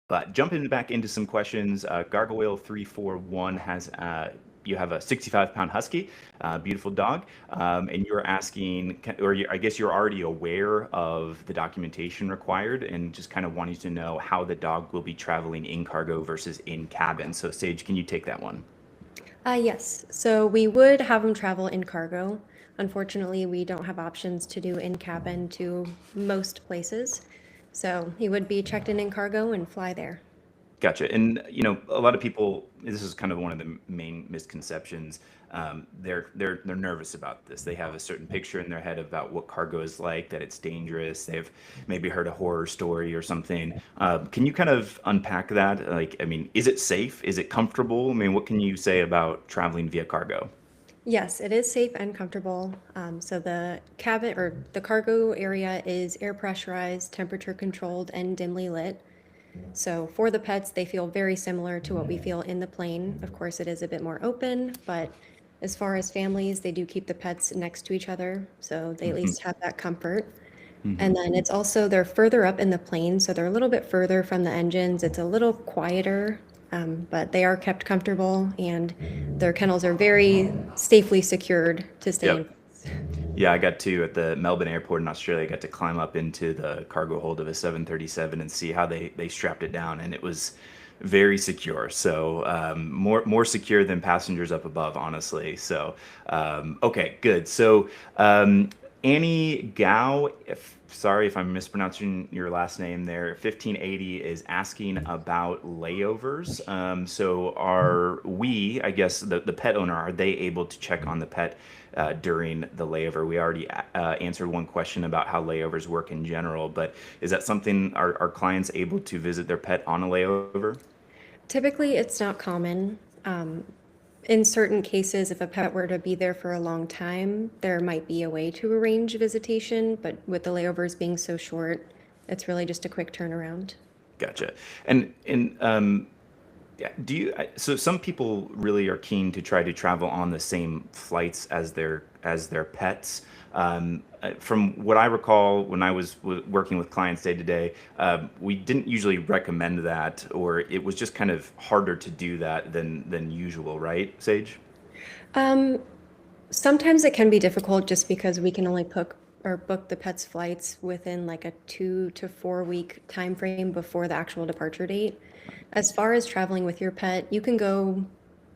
But jumping back into some questions, Gargoyle 341 has you have a 65-pound husky, beautiful dog, and you're asking, I guess you're already aware of the documentation required, and just kind of wanting to know how the dog will be traveling in cargo versus in cabin. So, Sage, can you take that one? Yes. So we would have them travel in cargo. Unfortunately, we don't have options to do in cabin to most places. So he would be checked in cargo and fly there. Gotcha. And a lot of people, this is kind of one of the main misconceptions. They're nervous about this. They have a certain picture in their head about what cargo is like, that it's dangerous. They've maybe heard a horror story or something. Can you kind of unpack that? Like, I mean, is it safe? Is it comfortable? I mean, what can you say about traveling via cargo? Yes, it is safe and comfortable. So the cabin or the cargo area is air pressurized, temperature controlled, and dimly lit. So for the pets, they feel very similar to what we feel in the plane. Of course, it is a bit more open, but as far as families, they do keep the pets next to each other, so they at Hmm. least have that comfort. And Hmm. then it's also they're further up in the plane, so they're a little bit further from the engines. It's a little quieter, but they are kept comfortable, and their kennels are very safely secured to stay in Yep. place. Yeah, I got to at the Melbourne airport in Australia. I got to climb up into the cargo hold of a 737 and see how they strapped it down, and it was very secure. So more secure than passengers up above, honestly. So okay, good. So Annie Gao, sorry if I'm mispronouncing your last name there, 1580 is asking about layovers. So are we, I guess, the pet owner, are they able to check on the pet during the layover? We already answered one question about how layovers work in general, but is that something, are clients able to visit their pet on a layover? Typically, it's not common. In certain cases, if a pet were to be there for a long time, there might be a way to arrange visitation, but with the layovers being so short, it's really just a quick turnaround. Gotcha. And yeah, so some people really are keen to try to travel on the same flights as their pets. From what I recall, when I was working with clients day to day, we didn't usually recommend that, or it was just kind of harder to do that than usual, right, Sage? Um, Sometimes it can be difficult just because we can only book the pet's flights within like a 2 to 4 week time frame before the actual departure date. As far as traveling with your pet, you can go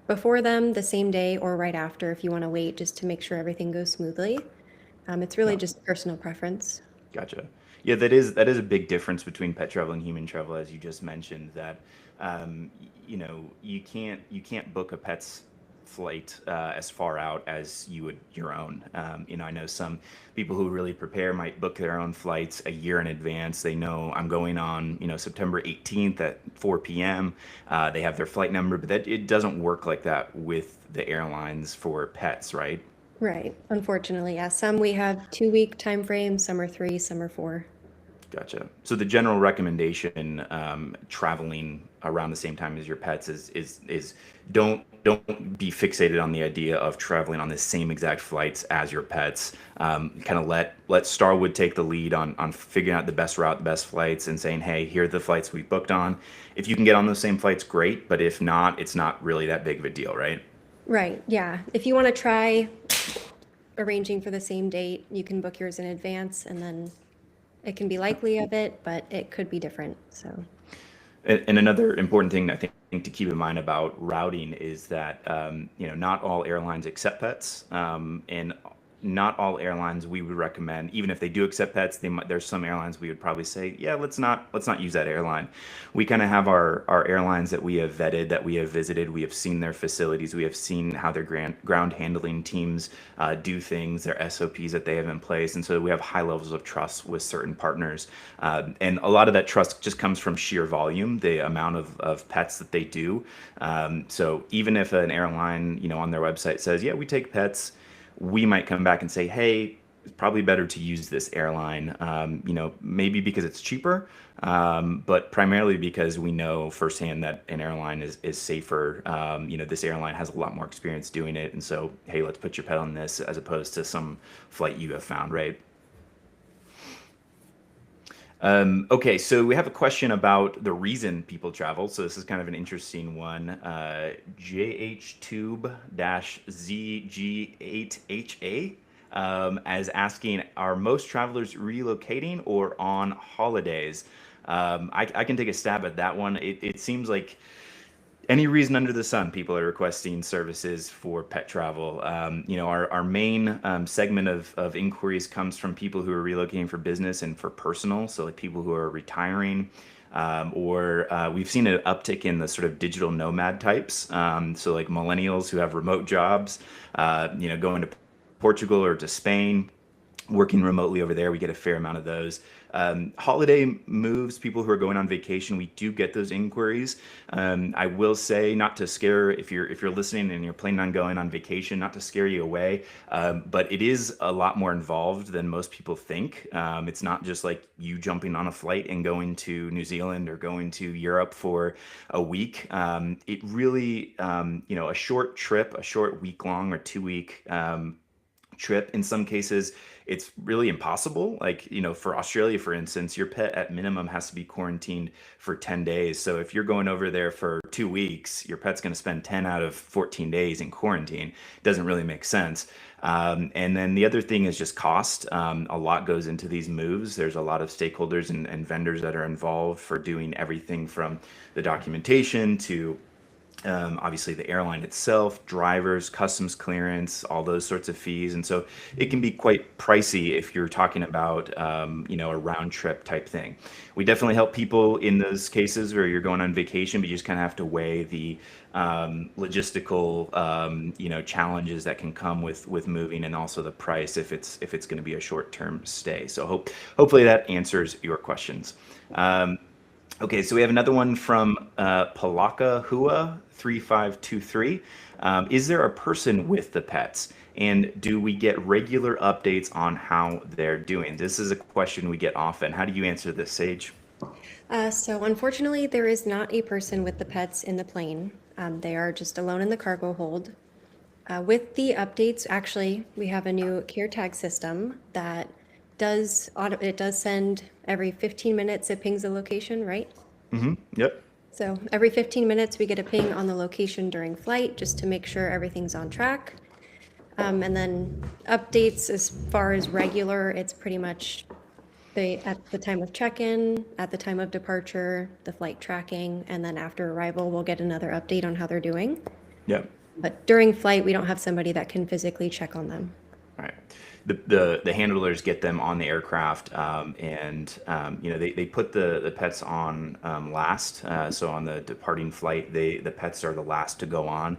before them the same day or right after if you want to wait just to make sure everything goes smoothly. It's really No. just personal preference. Gotcha. Yeah, that is a big difference between pet travel and human travel, as you just mentioned. That you can't book a pet's flight as far out as you would your own. I know some people who really prepare might book their own flights a year in advance. They know I'm going on September 18th at 4 p.m. They have their flight number, but that it doesn't work like that with the airlines for pets, right? Right. Unfortunately, yeah. Some we have 2 week time frames, some are three, some are four. Gotcha. So the general recommendation, traveling around the same time as your pets is don't be fixated on the idea of traveling on the same exact flights as your pets. Kind of let Starwood take the lead on figuring out the best route, the best flights, and saying, hey, here are the flights we booked on. If you can get on those same flights, great. But if not, it's not really that big of a deal, right? Right. Yeah. If you want to try arranging for the same date, you can book yours in advance and then it can be likely of it, but it could be different. So, And another important thing I think to keep in mind about routing is that not all airlines accept pets, and not all airlines we would recommend, even if they do accept pets. There's some airlines we would probably say, yeah, let's not use that airline. We kind of have our airlines that we have vetted, that we have visited. We have seen their facilities. We have seen how their ground handling teams do things, their SOPs that they have in place, and so we have high levels of trust with certain partners. And a lot of that trust just comes from sheer volume, the amount of pets that they do. So even if an airline, on their website says, yeah, we take pets, we might come back and say, hey, it's probably better to use this airline, maybe because it's cheaper, but primarily because we know firsthand that an airline is safer. This airline has a lot more experience doing it. And so, hey, let's put your pet on this as opposed to some flight you have found, right? Okay, so we have a question about the reason people travel. So this is kind of an interesting one. JH-tube-ZG8HA as asking, are most travelers relocating or on holidays? I can take a stab at that one. It seems like any reason under the sun, people are requesting services for pet travel. Our main segment of inquiries comes from people who are relocating for business and for personal. So, like people who are retiring, or we've seen an uptick in the sort of digital nomad types. So, like millennials who have remote jobs, going to Portugal or to Spain, working remotely over there. We get a fair amount of those. Holiday moves, people who are going on vacation, we do get those inquiries. I will say, not to scare, if you're listening and you're planning on going on vacation, not to scare you away, but it is a lot more involved than most people think. It's not just like you jumping on a flight and going to New Zealand or going to Europe for a week. It really, a short trip, a short week long or 2 week trip, in some cases it's really impossible. Like, for Australia, for instance, your pet at minimum has to be quarantined for 10 days. So if you're going over there for 2 weeks, your pet's going to spend 10 out of 14 days in quarantine. Doesn't really make sense. And then the other thing is just cost. A lot goes into these moves. There's a lot of stakeholders and vendors that are involved for doing everything from the documentation to obviously the airline itself, drivers, customs clearance, all those sorts of fees. And so it can be quite pricey if you're talking about, a round trip type thing. We definitely help people in those cases where you're going on vacation, but you just kind of have to weigh the logistical, challenges that can come with moving, and also the price if it's going to be a short term stay. So hopefully that answers your questions. Okay, so we have another one from Palaka Hua 3523. Is there a person with the pets? And do we get regular updates on how they're doing? This is a question we get often. How do you answer this, Sage? So unfortunately, there is not a person with the pets in the plane. They are just alone in the cargo hold. With the updates, actually, we have a new care tag system that it does send every 15 minutes, it pings a location, right? Yep. So every 15 minutes, we get a ping on the location during flight just to make sure everything's on track. And then updates as far as regular, it's pretty much at the time of check-in, at the time of departure, the flight tracking, and then after arrival, we'll get another update on how they're doing. Yep. But during flight, we don't have somebody that can physically check on them. All right. The handlers get them on the aircraft, and they put the pets on last. So on the departing flight, the pets are the last to go on.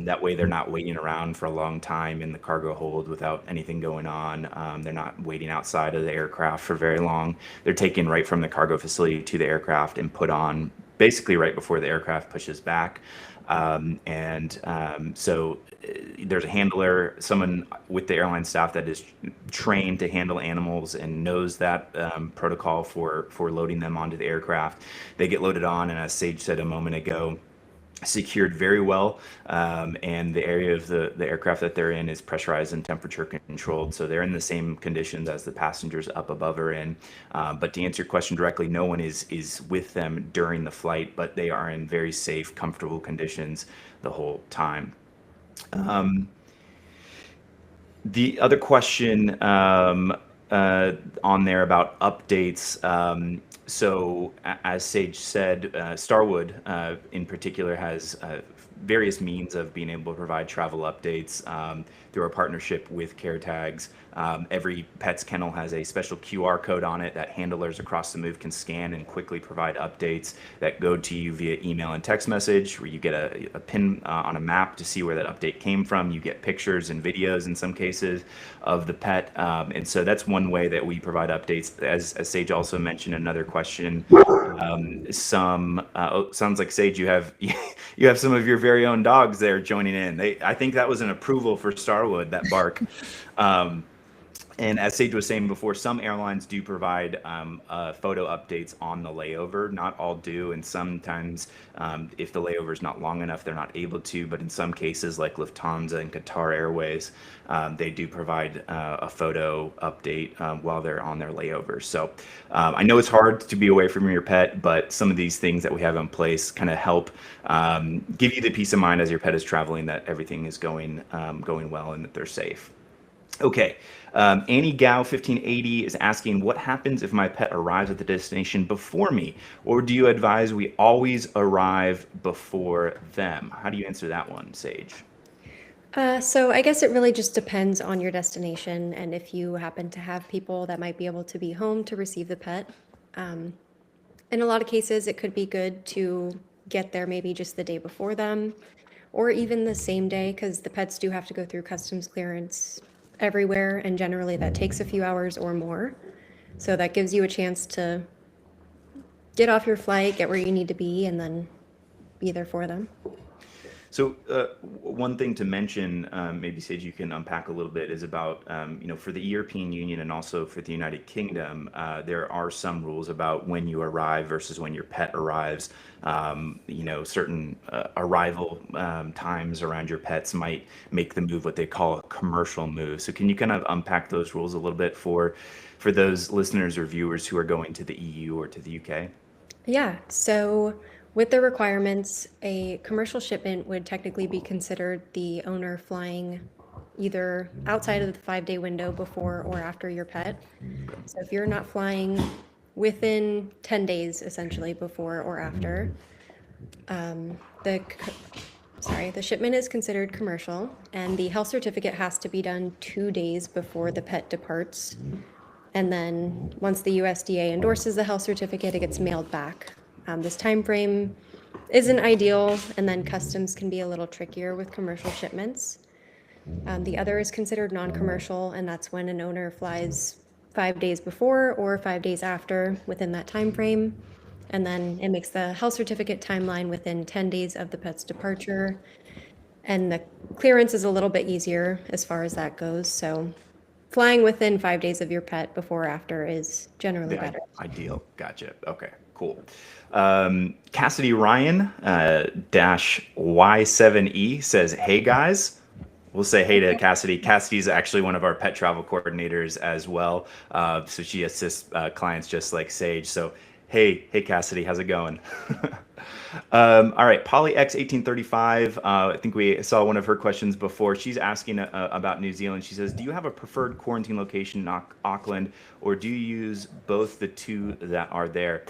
That way, they're not waiting around for a long time in the cargo hold without anything going on. They're not waiting outside of the aircraft for very long. They're taken right from the cargo facility to the aircraft and put on basically right before the aircraft pushes back. So there's a handler, someone with the airline staff that is trained to handle animals and knows that protocol for loading them onto the aircraft. They get loaded on, and as Sage said a moment ago, secured very well, and the area of the aircraft that they're in is pressurized and temperature controlled, so they're in the same conditions as the passengers up above are in. But to answer your question directly, no one is with them during the flight, but they are in very safe, comfortable conditions the whole time. The other question on there about updates. So as Sage said, Starwood in particular has various means of being able to provide travel updates through our partnership with CareTags. Every Pets Kennel has a special QR code on it that handlers across the move can scan and quickly provide updates that go to you via email and text message, where you get a pin on a map to see where that update came from. You get pictures and videos in some cases of the pet. And so that's one way that we provide updates. As Sage also mentioned, another question, sounds like Sage, you have some of your very own dogs there joining in. I think that was an approval for Starwood, that bark. And as Sage was saying before, some airlines do provide photo updates on the layover. Not all do, and sometimes if the layover is not long enough, they're not able to. But in some cases, like Lufthansa and Qatar Airways, they do provide a photo update while they're on their layover. So I know it's hard to be away from your pet, but some of these things that we have in place kind of help give you the peace of mind as your pet is traveling that everything is going well and that they're safe. Okay. Annie Gao 1580 is asking, what happens if my pet arrives at the destination before me? Or do you advise we always arrive before them? How do you answer that one, Sage? So I guess it really just depends on your destination and if you happen to have people that might be able to be home to receive the pet. In a lot of cases, it could be good to get there maybe just the day before them or even the same day because the pets do have to go through customs clearance everywhere, and generally that takes a few hours or more. So that gives you a chance to get off your flight, get where you need to be, and then be there for them. So one thing to mention, maybe Sage, you can unpack a little bit, is about for the European Union and also for the United Kingdom, there are some rules about when you arrive versus when your pet arrives. Certain arrival times around your pets might make the move what they call a commercial move. So can you kind of unpack those rules a little bit for those listeners or viewers who are going to the EU or to the UK? Yeah, so with the requirements, a commercial shipment would technically be considered the owner flying either outside of the 5-day window before or after your pet. So if you're not flying within 10 days, essentially, before or after, the shipment is considered commercial, and the health certificate has to be done 2 days before the pet departs. And then once the USDA endorses the health certificate, it gets mailed back. This time frame isn't ideal, and then customs can be a little trickier with commercial shipments. The other is considered non-commercial, and that's when an owner flies 5 days before or 5 days after within that time frame. And then it makes the health certificate timeline within 10 days of the pet's departure. And the clearance is a little bit easier as far as that goes. So flying within 5 days of your pet before or after is generally better. Ideal. Gotcha. Okay, cool. Cassidy Ryan dash Y7E says, hey guys. We'll say hey to Cassidy. Cassidy's actually one of our pet travel coordinators as well. So she assists clients just like Sage. So hey Cassidy, how's it going? All right, Polly X 1835. I think we saw one of her questions before. She's asking about New Zealand. She says, do you have a preferred quarantine location in Auckland, or do you use both the two that are there?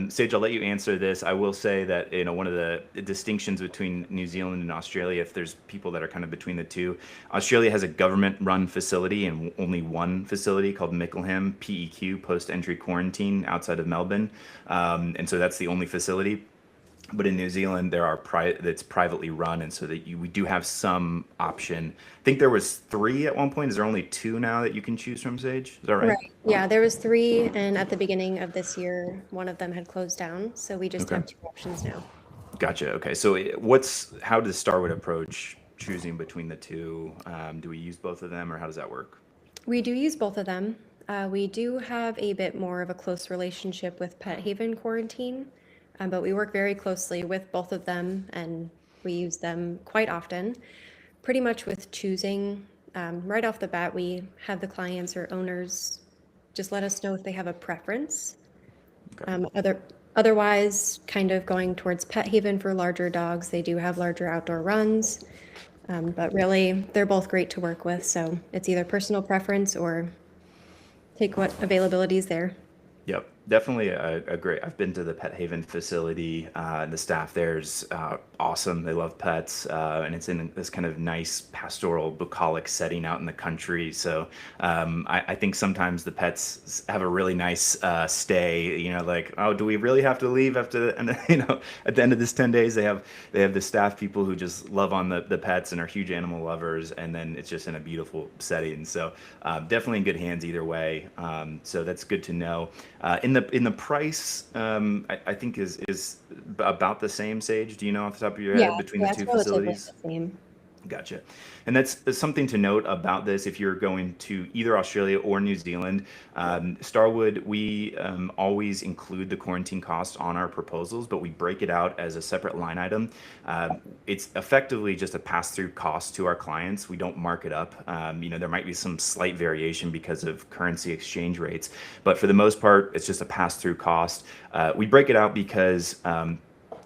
Sage, I'll let you answer this. I will say that one of the distinctions between New Zealand and Australia, if there's people that are kind of between the two, Australia has a government-run facility and only one facility called Mickleham PEQ, post-entry quarantine, outside of Melbourne, and so that's the only facility. But in New Zealand, it's privately run, and so that we do have some option. I think there was 3 at one point. Is there only 2 now that you can choose from, Sage? Is that right? Right. Yeah, there was 3, and at the beginning of this year, one of them had closed down, so we just have 2 options now. Gotcha. Okay, so how does Starwood approach choosing between the 2? Do we use both of them, or how does that work? We do use both of them. We do have a bit more of a close relationship with Pet Haven Quarantine, but we work very closely with both of them, and we use them quite often. Pretty much with choosing, right off the bat, we have the clients or owners just let us know if they have a preference. Okay. Otherwise, kind of going towards Pet Haven for larger dogs. They do have larger outdoor runs, but really, they're both great to work with. So it's either personal preference or take what availability is there. Yep, definitely a great. I've been to the Pet Haven facility. The staff there's awesome. They love pets, and it's in this kind of nice pastoral, bucolic setting out in the country. So I think sometimes the pets have a really nice stay. Like, oh, do we really have to leave after? And at the end of this 10 days, they have the staff people who just love on the pets and are huge animal lovers, and then it's just in a beautiful setting. So definitely in good hands either way. So that's good to know. In the price, I think is about the same, Sage. Do you know off the top of your head between the 2 facilities? The same. Gotcha. And that's something to note about this. If you're going to either Australia or New Zealand, Starwood, we always include the quarantine cost on our proposals, but we break it out as a separate line item. It's effectively just a pass-through cost to our clients. We don't mark it up. There might be some slight variation because of currency exchange rates, but for the most part, it's just a pass-through cost. We break it out because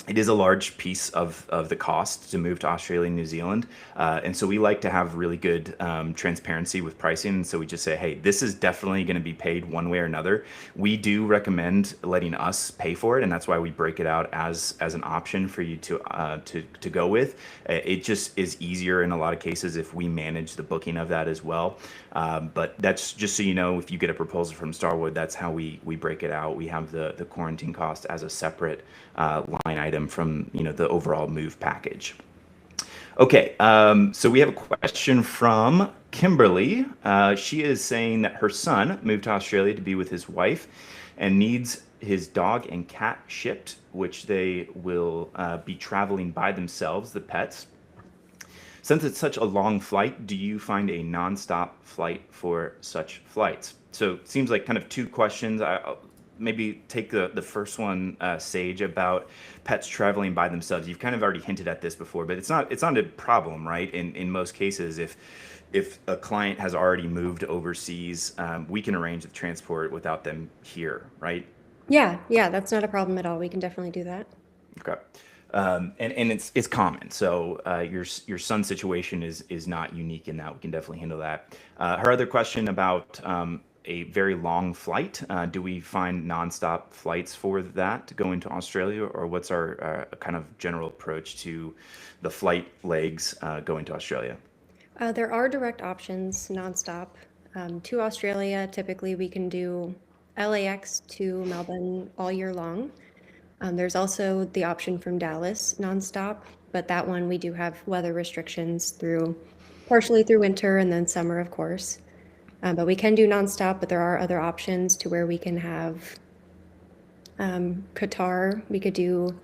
it is a large piece of the cost to move to Australia and New Zealand. And so we like to have really good transparency with pricing. And so we just say, hey, this is definitely going to be paid one way or another. We do recommend letting us pay for it. And that's why we break it out as an option for you to go with. It just is easier in a lot of cases if we manage the booking of that as well. But that's just so you know, if you get a proposal from Starwood, that's how we break it out. We have the quarantine cost as a separate line item from the overall move package. Okay, so we have a question from Kimberly. She is saying that her son moved to Australia to be with his wife and needs his dog and cat shipped, which they will be traveling by themselves, the pets. Since it's such a long flight, do you find a nonstop flight for such flights? So it seems like kind of two questions. I'll maybe take the first one, Sage, about pets traveling by themselves. You've kind of already hinted at this before, but it's not a problem, right? In most cases, if a client has already moved overseas, we can arrange the transport without them here, right? Yeah, that's not a problem at all. We can definitely do that. Okay. And it's common. So your son's situation is not unique in that. We can definitely handle that. Her other question about a very long flight. Do we find nonstop flights for that to go into Australia, or what's our kind of general approach to the flight legs going to Australia? There are direct options nonstop. To Australia, typically we can do LAX to Melbourne all year long. There's also the option from Dallas nonstop, but that one we do have weather restrictions partially through winter and then summer, of course. But we can do nonstop, but there are other options to where we can have Qatar. We could do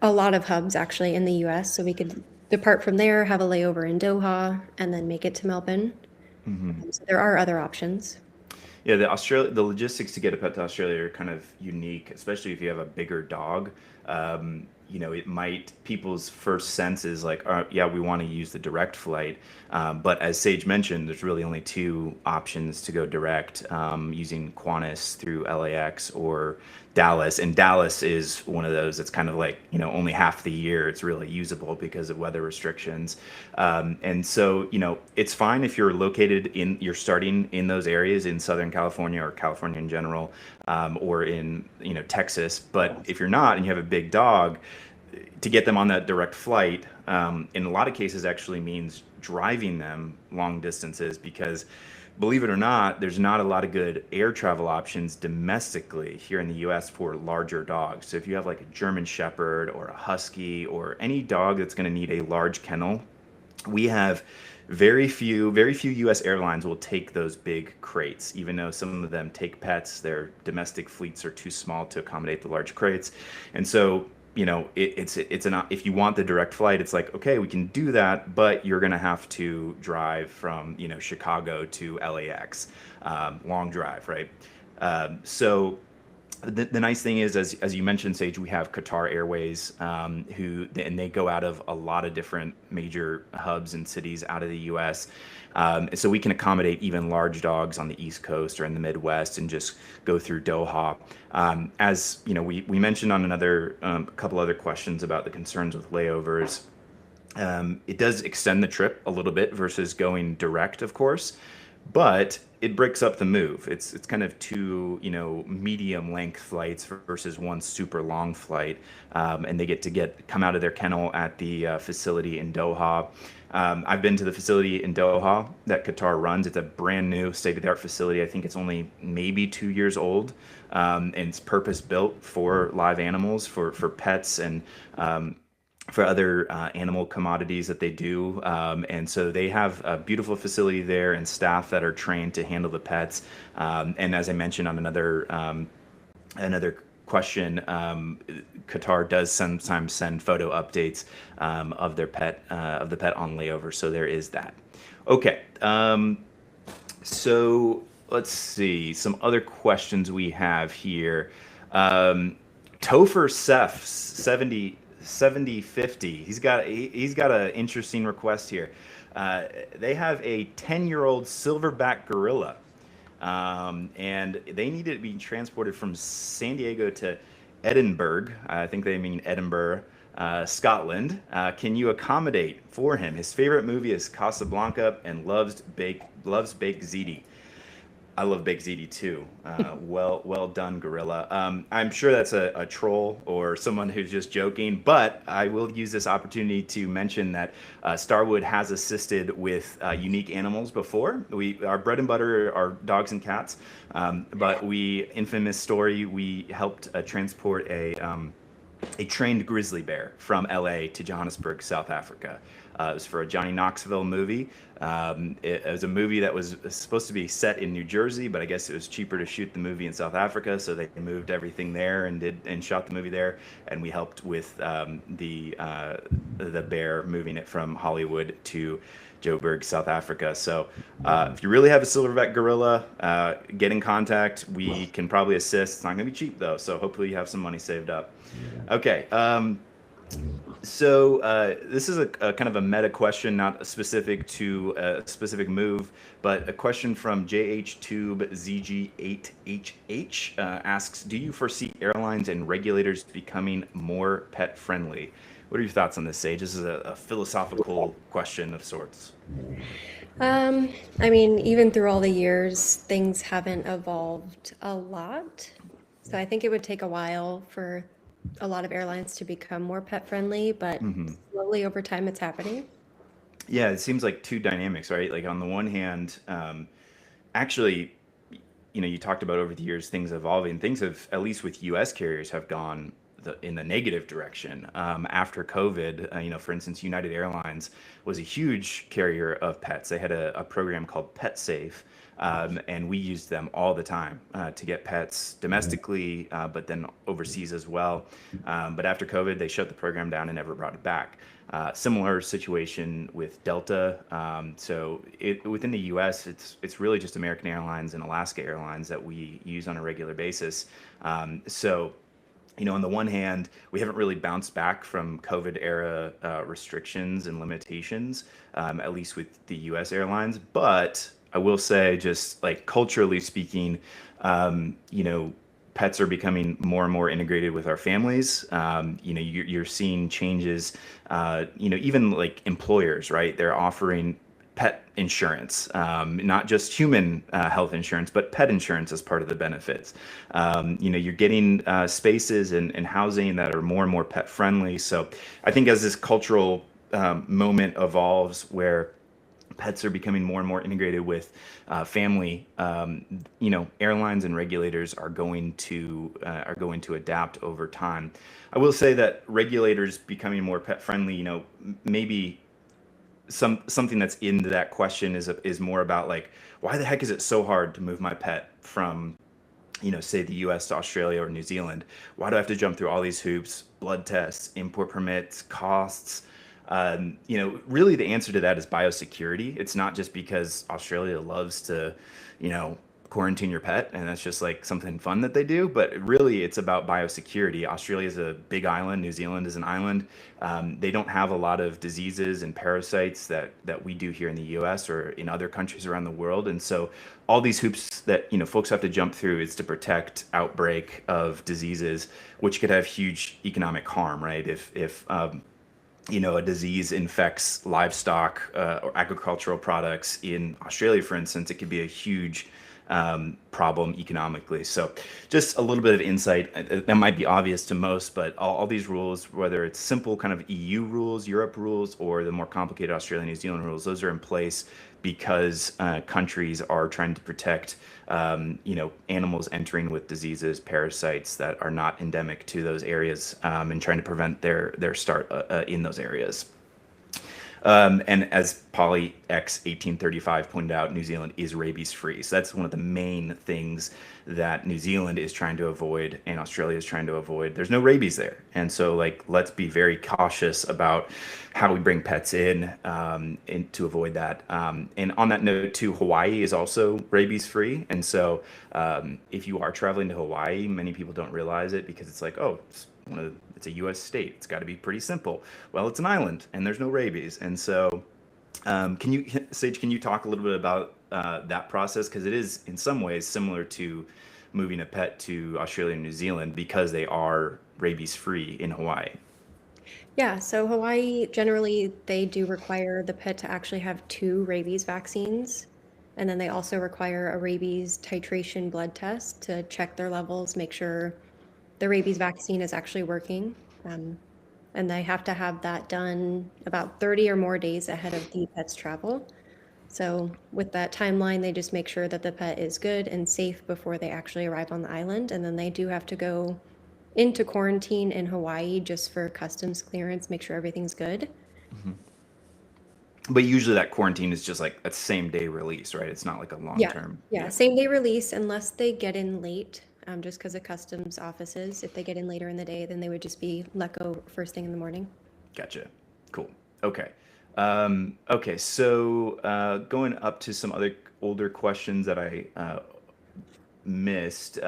a lot of hubs actually in the US. So we could depart from there, have a layover in Doha, and then make it to Melbourne. So there are other options. Yeah, the logistics to get a pet to Australia are kind of unique, especially if you have a bigger dog. People's first sense is like, yeah, we want to use the direct flight. But as Sage mentioned, there's really only two options to go direct, using Qantas through LAX or Dallas. And Dallas is one of those that's kind of like, only half the year it's really usable because of weather restrictions. And so, it's fine if you're starting in those areas in Southern California or California in general, or in, Texas. But if you're not and you have a big dog, to get them on that direct flight, in a lot of cases actually means driving them long distances because, believe it or not, there's not a lot of good air travel options domestically here in the US for larger dogs. So if you have like a German Shepherd or a Husky or any dog that's going to need a large kennel, we have very few US airlines will take those big crates, even though some of them take pets. Their domestic fleets are too small to accommodate the large crates. And so, if you want the direct flight, it's like, okay, we can do that, but you're going to have to drive from, Chicago to LAX, long drive, right? So the nice thing is, as you mentioned, Sage, we have Qatar Airways, and they go out of a lot of different major hubs and cities out of the U.S. So we can accommodate even large dogs on the East Coast or in the Midwest and just go through Doha. As we mentioned on another couple other questions about the concerns with layovers. It does extend the trip a little bit versus going direct, of course, but it breaks up the move. It's kind of two, medium length flights versus one super long flight, and they get to come out of their kennel at the facility in Doha. I've been to the facility in Doha that Qatar runs. It's a brand new state-of-the-art facility. I think it's only maybe 2 years old, and it's purpose built for live animals, for pets and for other animal commodities that they do. And so they have a beautiful facility there and staff that are trained to handle the pets. And as I mentioned on another question, Qatar does sometimes send photo updates of their pet, of the pet on layover. So there is that. Okay. So let's see some other questions we have here. Topher Seth 7050. He's got an interesting request here. They have a 10-year-old silverback gorilla, and they need to be transported from San Diego to Edinburgh. I think they mean Edinburgh, Scotland. Can you accommodate for him? His favorite movie is Casablanca and loves baked ziti. I love baked ziti too. Well done, gorilla. I'm sure that's a troll or someone who's just joking, but I will use this opportunity to mention that Starwood has assisted with unique animals before. Our bread and butter are dogs and cats, but infamous story, we helped transport a trained grizzly bear from LA to Johannesburg, South Africa. It was for a Johnny Knoxville movie. It was a movie that was supposed to be set in New Jersey, but I guess it was cheaper to shoot the movie in South Africa, so they moved everything there and shot the movie there. And we helped with the bear, moving it from Hollywood to Joburg, South Africa. So if you really have a silverback gorilla, get in contact. We can probably assist. It's not going to be cheap though, so hopefully you have some money saved up. Okay. So this is a kind of a meta question, not specific to a specific move, but a question from JHTubeZG8HH asks, do you foresee airlines and regulators becoming more pet friendly? What are your thoughts on this, Sage? This is a philosophical question of sorts. I mean, even through all the years, things haven't evolved a lot. So I think it would take a while for a lot of airlines to become more pet friendly, but slowly over time it's happening. Yeah, it seems like two dynamics, right? Like on the one hand, actually, you talked about over the years things evolving. Things have, at least with U.S. carriers, have gone in the negative direction after COVID. For instance, United Airlines was a huge carrier of pets. They had a program called Pet Safe, and we used them all the time to get pets domestically, but then overseas as well. But after COVID, they shut the program down and never brought it back. Similar situation with Delta. So within the U.S., it's really just American Airlines and Alaska Airlines that we use on a regular basis. On the one hand, we haven't really bounced back from COVID era restrictions and limitations, at least with the U.S. airlines. But I will say, just like culturally speaking, pets are becoming more and more integrated with our families. You're seeing changes, even like employers, right? They're offering pet insurance, not just human health insurance, but pet insurance as part of the benefits. You're getting spaces and housing that are more and more pet friendly. So I think as this cultural moment evolves where pets are becoming more and more integrated with family, airlines and regulators are going to adapt over time. I will say that regulators becoming more pet friendly, maybe something that's into that question is more about like, why the heck is it so hard to move my pet from, say the US to Australia or New Zealand? Why do I have to jump through all these hoops, blood tests, import permits, costs? Really the answer to that is biosecurity. It's not just because Australia loves to, quarantine your pet and that's just like something fun that they do, but really it's about biosecurity. Australia is a big island. New Zealand is an island. They don't have a lot of diseases and parasites that we do here in the US or in other countries around the world. And so all these hoops that, folks have to jump through is to protect outbreak of diseases, which could have huge economic harm, right? If a disease infects livestock or agricultural products in Australia, for instance, it could be a huge problem economically. So just a little bit of insight that might be obvious to most, but all these rules, whether it's simple kind of EU rules, Europe rules, or the more complicated Australia, New Zealand rules, those are in place because countries are trying to protect animals entering with diseases, parasites that are not endemic to those areas, and trying to prevent their start in those areas. And as Poly X 1835 pointed out, New Zealand is rabies free. So that's one of the main things that New Zealand is trying to avoid and Australia is trying to avoid. There's no rabies there. And so, like, let's be very cautious about how we bring pets in to avoid that. And on that note, too, Hawaii is also rabies free. And so, if you are traveling to Hawaii, many people don't realize it because it's like, oh, it's a U.S. state. It's got to be pretty simple. Well, it's an island and there's no rabies. And so, Sage, can you talk a little bit about that process? Because it is in some ways similar to moving a pet to Australia and New Zealand because they are rabies free in Hawaii. Yeah, so Hawaii, generally, they do require the pet to actually have two rabies vaccines. And then they also require a rabies titration blood test to check their levels, make sure the rabies vaccine is actually working. Um, and they have to have that done about 30 or more days ahead of the pet's travel. So with that timeline, they just make sure that the pet is good and safe before they actually arrive on the island. And then they do have to go into quarantine in Hawaii just for customs clearance, make sure everything's good. But usually that quarantine is just like a same day release, right? It's not like a long Yeah, term. yeah, same day release unless they get in late, just because of customs offices. If they get in later in the day, then they would just be let go first thing in the morning. Gotcha. Cool. Okay. Okay. So going up to some other older questions that I missed.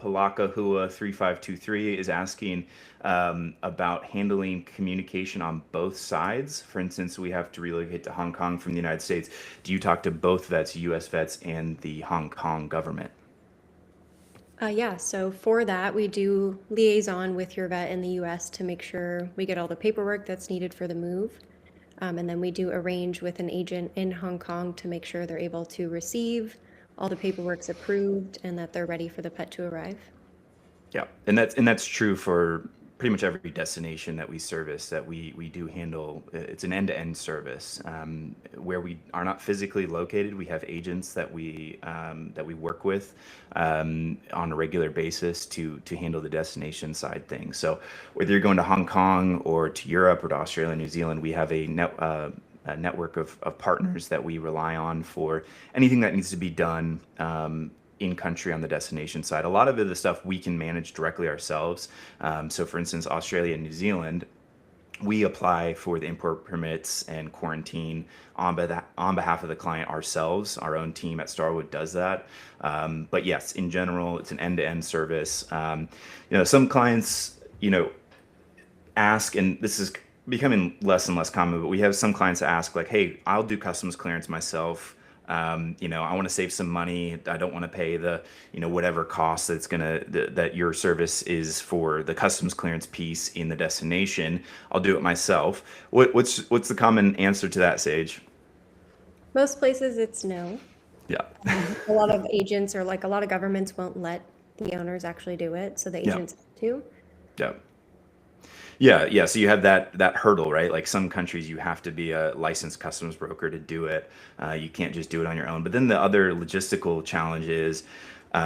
Palaka Hua 3523 is asking about handling communication on both sides. For instance, we have to relocate to Hong Kong from the United States. Do you talk to both vets, US vets, and the Hong Kong government? Yeah, so for that, we do liaison with your vet in the US to make sure we get all the paperwork that's needed for the move. And then we do arrange with an agent in Hong Kong to make sure they're able to receive all the paperwork's approved and that they're ready for the pet to arrive. Yeah, and that's true for pretty much every destination that we service. That we do handle. It's an end-to-end service where we are not physically located. We have agents that we work with on a regular basis to handle the destination side things. So whether you're going to Hong Kong or to Europe or to Australia, New Zealand, we have a network of partners that we rely on for anything that needs to be done in country on the destination side. A lot of the stuff we can manage directly ourselves. So, for instance, Australia and New Zealand, we apply for the import permits and quarantine on behalf of the client ourselves. Our own team at Starwood does that. But yes, in general, it's an end-to-end service. Some clients, ask, and this is becoming less and less common, but we have some clients that ask like, hey, I'll do customs clearance myself. I want to save some money. I don't want to pay the, whatever cost that your service is for the customs clearance piece in the destination. I'll do it myself. What's the common answer to that, Sage? Most places it's no. Yeah. A lot of agents or like a lot of governments won't let the owners actually do it, so the Yeah. agents have to. Yeah. Yeah. So you have that hurdle, right? Like some countries, you have to be a licensed customs broker to do it. You can't just do it on your own. But then the other logistical challenge is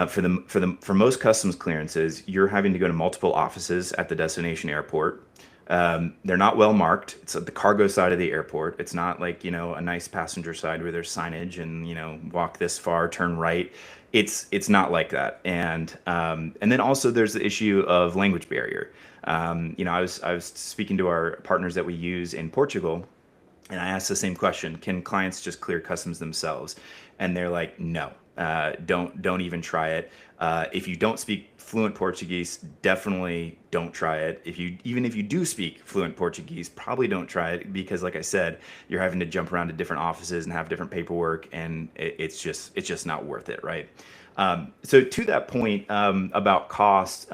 for most customs clearances, you're having to go to multiple offices at the destination airport. They're not well marked. It's at the cargo side of the airport. It's not like, a nice passenger side where there's signage and, walk this far, turn right. It's not like that. And then also there's the issue of language barrier. I was speaking to our partners that we use in Portugal, and I asked the same question: can clients just clear customs themselves? And they're like, no, don't even try it. If you don't speak fluent Portuguese, definitely don't try it. Even if you do speak fluent Portuguese, probably don't try it because, like I said, you're having to jump around to different offices and have different paperwork, and it's just not worth it, right? So to that point about cost.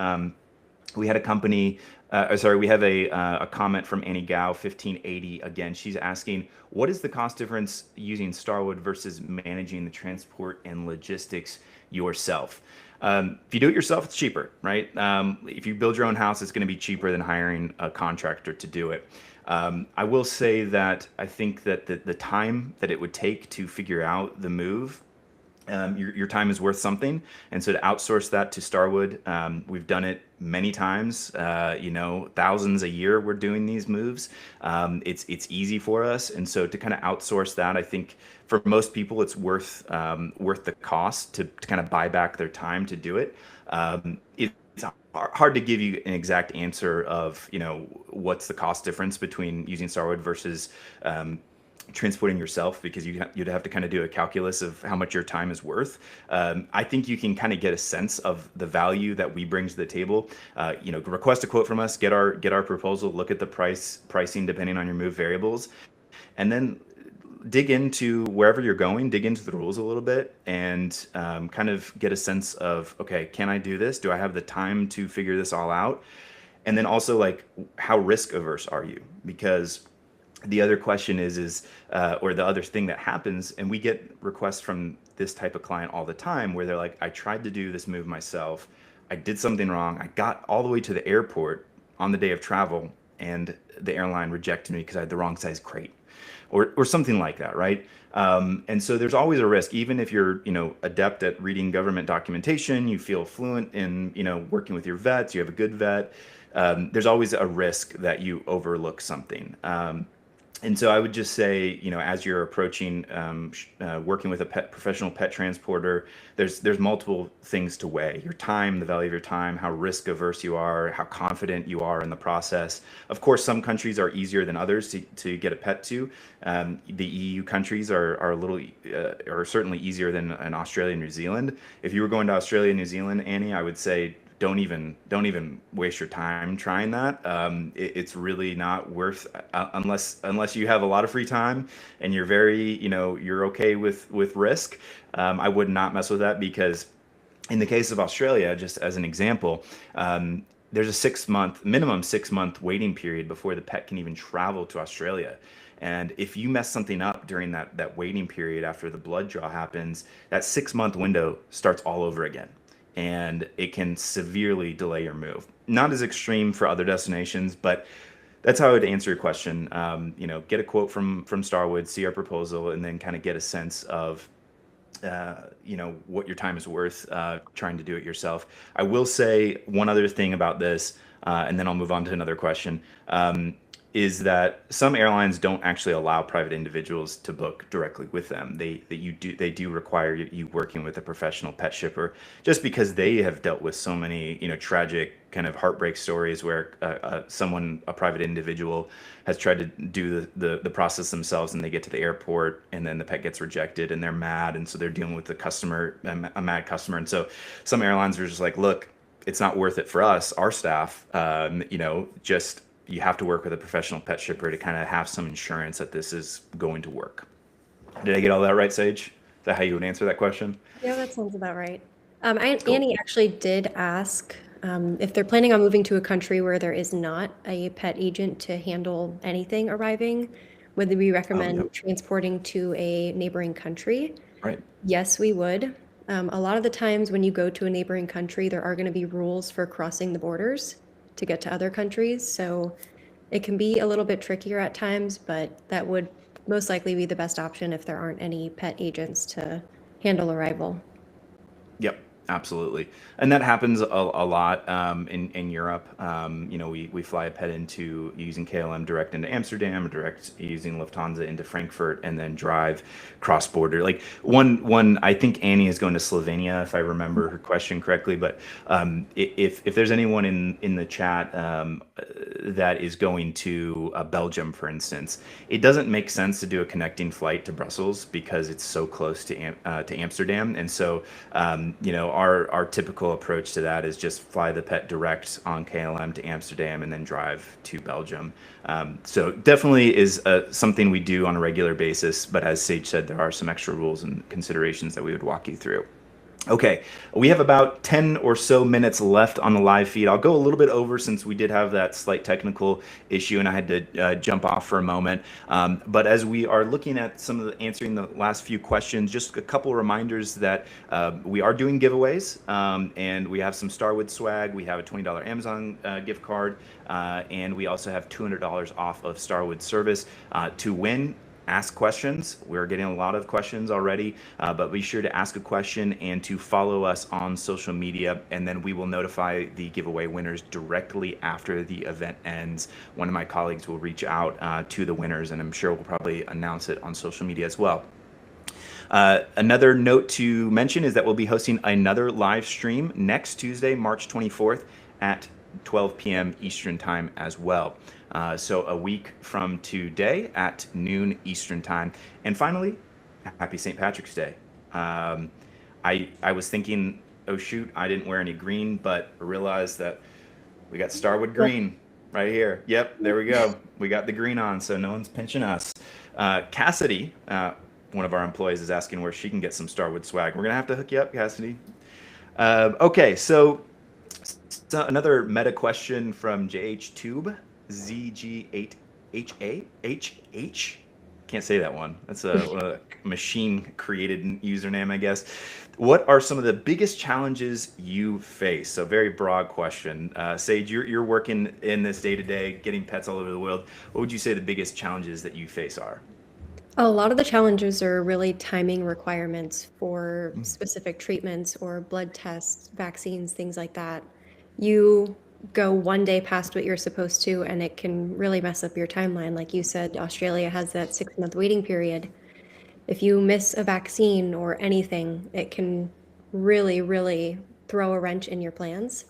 We had a company, we have a comment from Annie Gao, 1580. Again, she's asking, what is the cost difference using Starwood versus managing the transport and logistics yourself? If you do it yourself, it's cheaper, right? If you build your own house, it's going to be cheaper than hiring a contractor to do it. I will say that I think that the time that it would take to figure out the move Your time is worth something. And so to outsource that to Starwood, we've done it many times, thousands a year we're doing these moves. It's easy for us. And so to kind of outsource that, I think for most people, it's worth the cost to kind of buy back their time to do it. It's hard to give you an exact answer of, what's the cost difference between using Starwood versus transporting yourself, because you'd have to kind of do a calculus of how much your time is worth. I think you can kind of get a sense of the value that we bring to the table. Request a quote from us, get our proposal, look at the pricing depending on your move variables, and then dig into wherever you're going, dig into the rules a little bit, and kind of get a sense of, okay, can I do this? Do I have the time to figure this all out? And then also, like, how risk averse are you? Because the other question or the other thing that happens, and we get requests from this type of client all the time, where they're like, I tried to do this move myself, I did something wrong, I got all the way to the airport on the day of travel, and the airline rejected me because I had the wrong size crate, or something like that, right? And so there's always a risk, even if you're adept at reading government documentation, you feel fluent in working with your vets, you have a good vet. There's always a risk that you overlook something. And so I would just say, as you're approaching working with a professional pet transporter, there's multiple things to weigh: your time, the value of your time, how risk averse you are, how confident you are in the process. Of course, some countries are easier than others to get a pet to. The EU countries are certainly easier than in Australia and New Zealand. If you were going to Australia and New Zealand, Annie, I would say don't even waste your time trying that. It's really not worth, unless you have a lot of free time and you're you're okay with risk. I would not mess with that, because in the case of Australia, just as an example, there's a minimum 6 month waiting period before the pet can even travel to Australia. And if you mess something up during that waiting period after the blood draw happens, that 6 month window starts all over again, and it can severely delay your move. Not as extreme for other destinations, but that's how I would answer your question. Get a quote from Starwood, see our proposal, and then kind of get a sense of what your time is worth trying to do it yourself. I will say one other thing about this, and then I'll move on to another question. Is that some airlines don't actually allow private individuals to book directly with them. They do require you working with a professional pet shipper, just because they have dealt with so many tragic kind of heartbreak stories where a private individual has tried to do the process themselves, and they get to the airport and then the pet gets rejected and they're mad, and so they're dealing with the customer, a mad customer. And so some airlines are just like, look, it's not worth it for us, our staff. Just you have to work with a professional pet shipper to kind of have some insurance that this is going to work. Did I get all that right, Sage? Is that how you would answer that question? Yeah, that sounds about right. Cool. Annie actually did ask if they're planning on moving to a country where there is not a pet agent to handle anything arriving, would we recommend Yep. transporting to a neighboring country? Right. Yes, we would. A lot of the times when you go to a neighboring country, there are going to be rules for crossing the borders to get to other countries. So it can be a little bit trickier at times, but that would most likely be the best option if there aren't any pet agents to handle arrival. Yep, absolutely. And that happens a lot in Europe. We fly a pet into using KLM direct into Amsterdam, or direct using Lufthansa into Frankfurt, and then drive cross border. Like one, I think Annie is going to Slovenia, if I remember her question correctly. But if there's anyone in the chat that is going to Belgium, for instance, it doesn't make sense to do a connecting flight to Brussels because it's so close to Amsterdam. And so our typical approach to that is just fly the pet direct on KLM to Amsterdam and then drive to Belgium. So definitely is something we do on a regular basis. But as Sage said, there are some extra rules and considerations that we would walk you through. Okay, we have about 10 or so minutes left on the live feed. I'll go a little bit over since we did have that slight technical issue and I had to jump off for a moment. But as we are looking at answering the last few questions, just a couple reminders that we are doing giveaways, and we have some Starwood swag. We have a $20 Amazon gift card, and we also have $200 off of Starwood service to win. ask questions. We're getting a lot of questions already, but be sure to ask a question and to follow us on social media, and then we will notify the giveaway winners directly after the event ends. One of my colleagues will reach out to the winners, and I'm sure we'll probably announce it on social media as well. Another note to mention is that we'll be hosting another live stream next Tuesday, March 24th at 12 p.m. Eastern Time as well. So a week from today at noon Eastern Time. And finally, happy St. Patrick's Day. I was thinking, oh shoot, I didn't wear any green, but I realized that we got Starwood green right here. Yep, there we go. We got the green on, so no one's pinching us. Cassidy, one of our employees, is asking where she can get some Starwood swag. We're gonna have to hook you up, Cassidy. Okay, so another meta question from JH Tube, ZG8HH. Can't say that one. That's a machine created username, I guess. What are some of the biggest challenges you face? So very broad question. Sage, you're working in this day to day, getting pets all over the world. What would you say the biggest challenges that you face are? A lot of the challenges are really timing requirements for specific treatments or blood tests, vaccines, things like that. You go one day past what you're supposed to, and it can really mess up your timeline. Like you said, Australia has that 6-month waiting period. If you miss a vaccine or anything, it can really, really throw a wrench in your plans.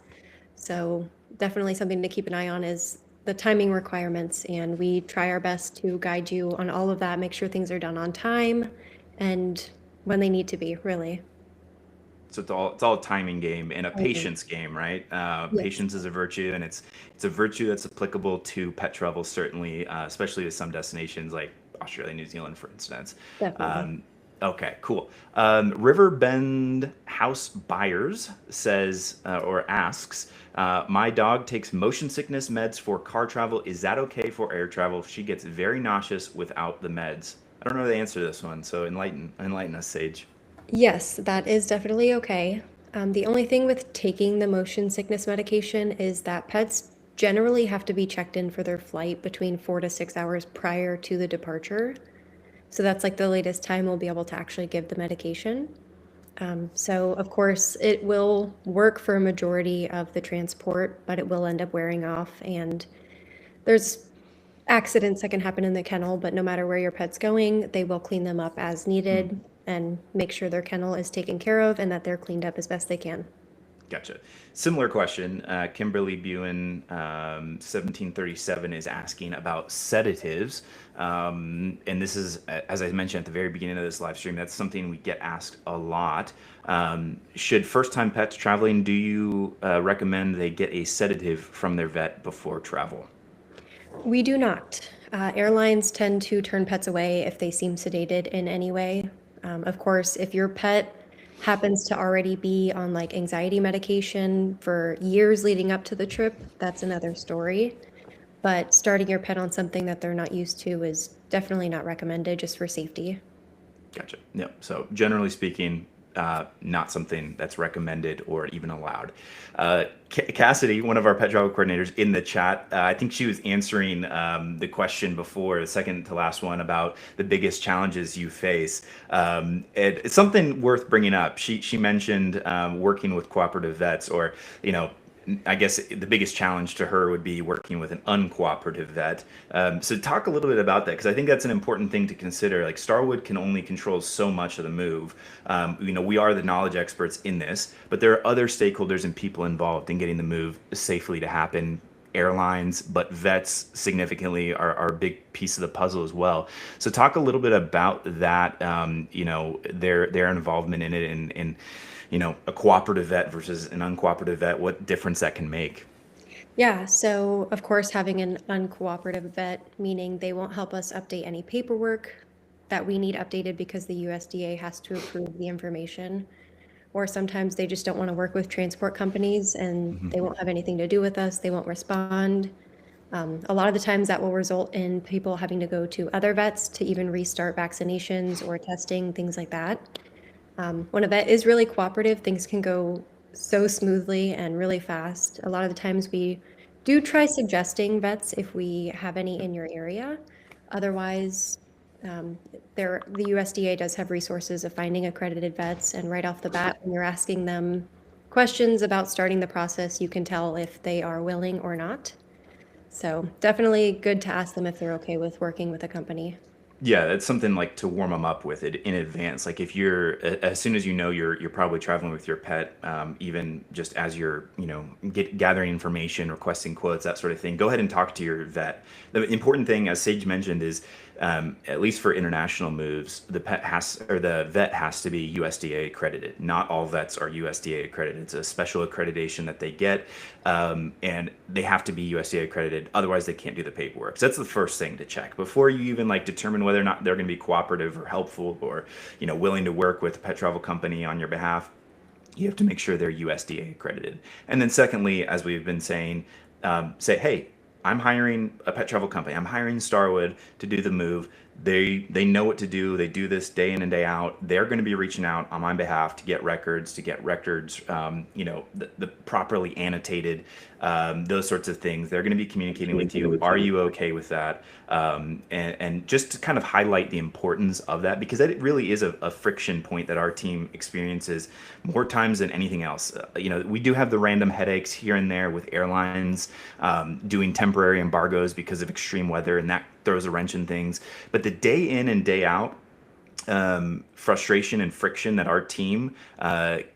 So definitely something to keep an eye on is the timing requirements, and we try our best to guide you on all of that, make sure things are done on time and when they need to be, really. So it's all a timing game and a patience game, right? Yes, Patience is a virtue, and it's a virtue that's applicable to pet travel, certainly, especially to some destinations like Australia, New Zealand, for instance. definitely. Okay, cool. Riverbend House Buyers says or asks, my dog takes motion sickness meds for car travel. Is that okay for air travel? She gets very nauseous without the meds. I don't know the answer to this one, so enlighten us, Sage. Yes, that is definitely okay. The only thing with taking the motion sickness medication is that pets generally have to be checked in for their flight between 4 to 6 hours prior to the departure. So that's like the latest time we'll be able to actually give the medication. So of course it will work for a majority of the transport, but it will end up wearing off, and there's accidents that can happen in the kennel, but no matter where your pet's going, they will clean them up as needed and make sure their kennel is taken care of and that they're cleaned up as best they can. Gotcha. Similar question. Kimberly Buin, 1737, is asking about sedatives. And this is, as I mentioned at the very beginning of this live stream, that's something we get asked a lot. Should first time pets traveling, do you recommend they get a sedative from their vet before travel? We do not. Airlines tend to turn pets away if they seem sedated in any way. Of course, if your pet happens to already be on like anxiety medication for years leading up to the trip, that's another story. But starting your pet on something that they're not used to is definitely not recommended just for safety. Gotcha. Yep. So generally speaking, not something that's recommended or even allowed. Cassidy, one of our pet travel coordinators in the chat, I think she was answering the question before, the second to last one, about the biggest challenges you face. It's something worth bringing up. She mentioned working with cooperative vets, or I guess the biggest challenge to her would be working with an uncooperative vet. So talk a little bit about that, because I think that's an important thing to consider. Like, Starwood can only control so much of the move. We are the knowledge experts in this, but there are other stakeholders and people involved in getting the move safely to happen. Airlines, but vets significantly are a big piece of the puzzle as well. So talk a little bit about that, their involvement in it, and a cooperative vet versus an uncooperative vet, what difference that can make. Yeah, so of course, having an uncooperative vet, meaning they won't help us update any paperwork that we need updated because the USDA has to approve the information. Or sometimes they just don't want to work with transport companies and they won't have anything to do with us. They won't respond. A lot of the times that will result in people having to go to other vets to even restart vaccinations or testing, things like that. When a vet is really cooperative, things can go so smoothly and really fast. A lot of the times we do try suggesting vets if we have any in your area. Otherwise, The USDA does have resources of finding accredited vets, and right off the bat, when you're asking them questions about starting the process, you can tell if they are willing or not. So definitely good to ask them if they're okay with working with a company. Yeah, that's something like to warm them up with it in advance. Like if you're, as soon as you know you're probably traveling with your pet, even just as you're, gathering information, requesting quotes, that sort of thing, go ahead and talk to your vet. The important thing, as Sage mentioned, is at least for international moves, the vet has to be USDA accredited. Not all vets are USDA accredited. It's a special accreditation that they get, and they have to be USDA accredited. Otherwise, they can't do the paperwork. So that's the first thing to check before you even like determine whether or not they're going to be cooperative or helpful or willing to work with a pet travel company on your behalf. You have to make sure they're USDA accredited. And then secondly, as we've been saying, say, hey, I'm hiring a pet travel company. I'm hiring Starwood to do the move. They know what to do. They do this day in and day out. They're going to be reaching out on my behalf to get records, the properly annotated, those sorts of things. They're going to be communicating with you. Are you okay with that? And just to kind of highlight the importance of that, because it really is a friction point that our team experiences more times than anything else. We do have the random headaches here and there with airlines doing temporary embargoes because of extreme weather, and that throws a wrench in things. But the day in and day out frustration and friction that our team,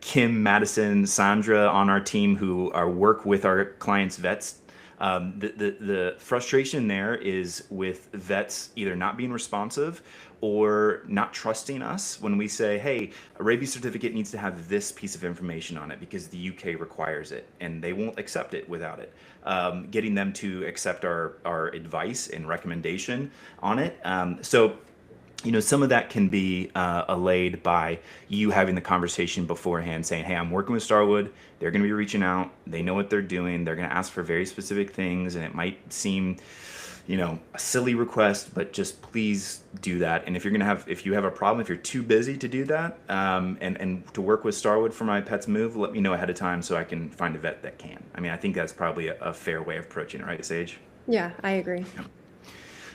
Kim, Madison, Sandra on our team who work with our clients' vets, the frustration there is with vets either not being responsive or not trusting us when we say, hey, a rabies certificate needs to have this piece of information on it because the UK requires it, and they won't accept it without it. Getting them to accept our advice and recommendation on it. Some of that can be allayed by you having the conversation beforehand saying, hey, I'm working with Starwood. They're going to be reaching out. They know what they're doing. They're going to ask for very specific things. And it might seem, a silly request, but just please do that. And if you have a problem, if you're too busy to do that and to work with Starwood for my pet's move, let me know ahead of time so I can find a vet that can. I mean, I think that's probably a fair way of approaching it, right, Sage? Yeah, I agree. Yeah.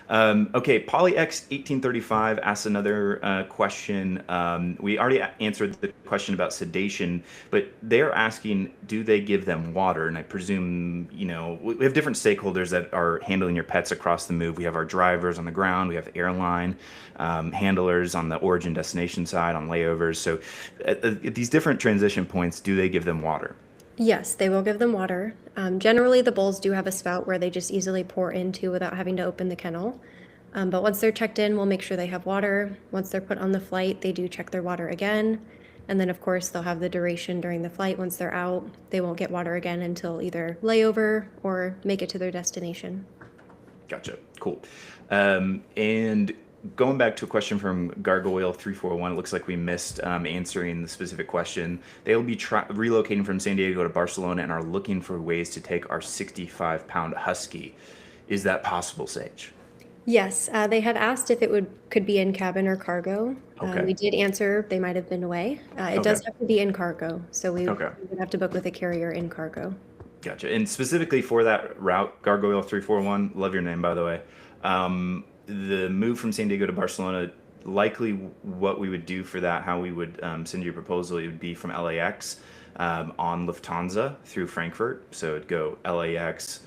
Okay, PolyX1835 asks another question. We already answered the question about sedation, but they're asking, do they give them water? And I presume, we have different stakeholders that are handling your pets across the move. We have our drivers on the ground, we have airline handlers on the origin destination side, on layovers. So at these different transition points, do they give them water? Yes, they will give them water. Generally, the bowls do have a spout where they just easily pour into without having to open the kennel. But once they're checked in, we'll make sure they have water. Once they're put on the flight, they do check their water again. And then, of course, they'll have the duration during the flight. Once they're out, they won't get water again until either layover or make it to their destination. Gotcha. Cool. And going back to a question from Gargoyle 341, it looks like we missed answering the specific question. They will be relocating from San Diego to Barcelona and are looking for ways to take our 65-pound husky. Is that possible, Sage? Yes, they had asked if it could be in cabin or cargo. Okay. We did answer they might have been away. It does have to be in cargo, so we would have to book with a carrier in cargo. Gotcha. And specifically for that route, Gargoyle 341, love your name, by the way. The move from San Diego to Barcelona, likely what we would do for that, how we would send you a proposal, it would be from LAX on Lufthansa through Frankfurt. So it'd go LAX,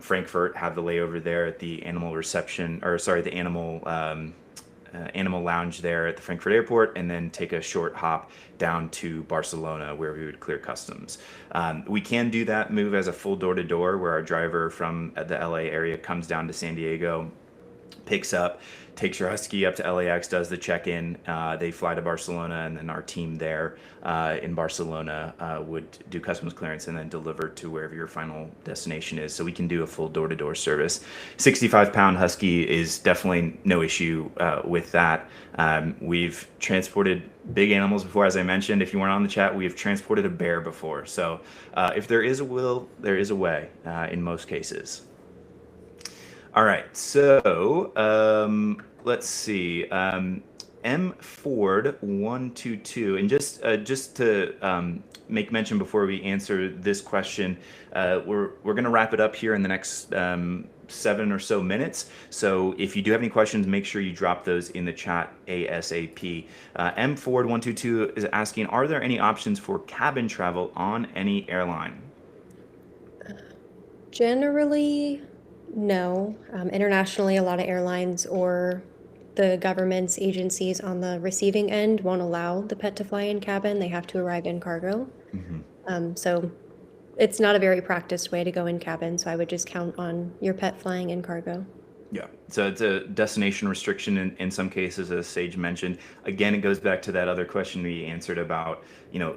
Frankfurt, have the layover there at the animal animal lounge there at the Frankfurt airport, and then take a short hop down to Barcelona where we would clear customs. We can do that move as a full door-to-door where our driver from the LA area comes down to San Diego, picks up, takes your husky up to LAX, does the check-in. They fly to Barcelona, and then our team there in Barcelona would do customs clearance and then deliver to wherever your final destination is. So we can do a full door-to-door service. 65-pound husky is definitely no issue with that. We've transported big animals before, as I mentioned. If you weren't on the chat, we have transported a bear before. So if there is a will, there is a way in most cases. All right, so let's see. M Ford 122, and just to make mention before we answer this question, we're going to wrap it up here in the next 7 or so minutes. So if you do have any questions, make sure you drop those in the chat ASAP. M Ford 122 is asking, are there any options for cabin travel on any airline? Generally, no. Internationally, a lot of airlines or the government's agencies on the receiving end won't allow the pet to fly in cabin. They have to arrive in cargo. Mhm. So it's not a very practiced way to go in cabin. So I would just count on your pet flying in cargo. Yeah. So it's a destination restriction in some cases, as Sage mentioned. Again, it goes back to that other question we answered about,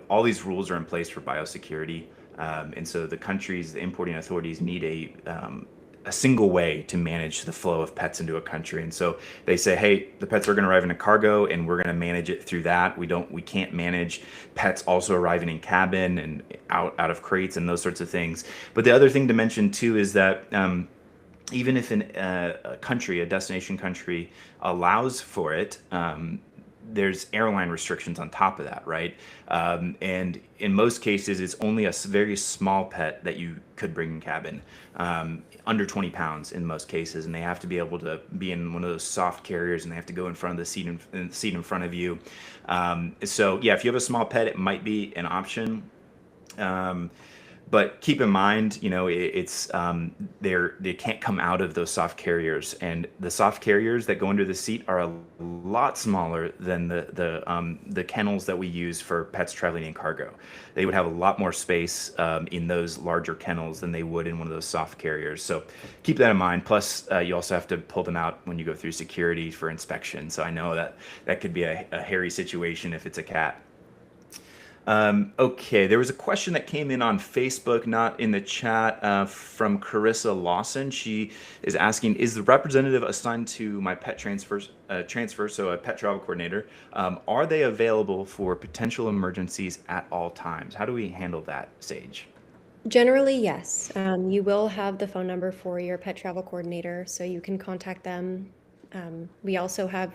all these rules are in place for biosecurity. And so the countries, the importing authorities need a single way to manage the flow of pets into a country. And so they say, hey, the pets are going to arrive in a cargo and we're going to manage it through that. We can't manage pets also arriving in cabin and out of crates and those sorts of things. But the other thing to mention too is that, even if a country, a destination country, allows for it, there's airline restrictions on top of that, right? And in most cases, it's only a very small pet that you could bring in cabin, under 20 pounds in most cases, and they have to be able to be in one of those soft carriers, and they have to go in front of the seat in front of you. So yeah, if you have a small pet, it might be an option. But keep in mind, it's they can't come out of those soft carriers, and the soft carriers that go under the seat are a lot smaller than the kennels that we use for pets traveling in cargo. They would have a lot more space in those larger kennels than they would in one of those soft carriers. So keep that in mind. Plus, you also have to pull them out when you go through security for inspection. So I know that could be a hairy situation if it's a cat. Okay, there was a question that came in on Facebook, not in the chat, from Carissa Lawson. She is asking, is the representative assigned to my pet transfer, so a pet travel coordinator, are they available for potential emergencies at all times? How do we handle that, Sage? Generally, yes. You will have the phone number for your pet travel coordinator, so you can contact them. We also have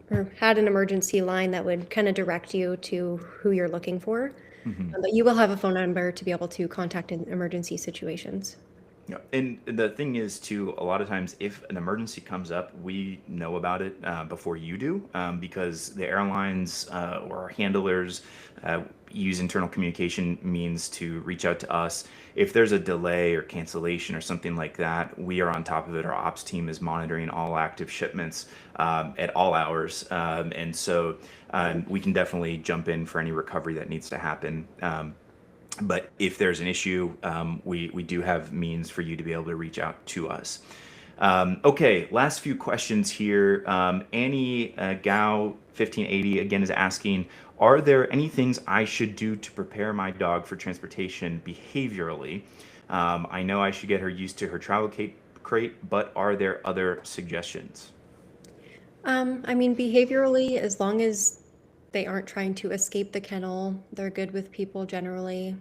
or had an emergency line that would kind of direct you to who you're looking for. Mhm. But you will have a phone number to be able to contact in emergency situations. Yeah, and the thing is, too, a lot of times if an emergency comes up, we know about it before you do, because the airlines or handlers use internal communication means to reach out to us. If there's a delay or cancellation or something like that, we are on top of it. Our ops team is monitoring all active shipments at all hours. And so we can definitely jump in for any recovery that needs to happen. But if there's an issue, we do have means for you to be able to reach out to us. Okay, last few questions here. Annie Gao 1580 again is asking, are there any things I should do to prepare my dog for transportation behaviorally? I know I should get her used to her travel crate, but are there other suggestions? I mean, behaviorally, as long as they aren't trying to escape the kennel, they're good with people generally.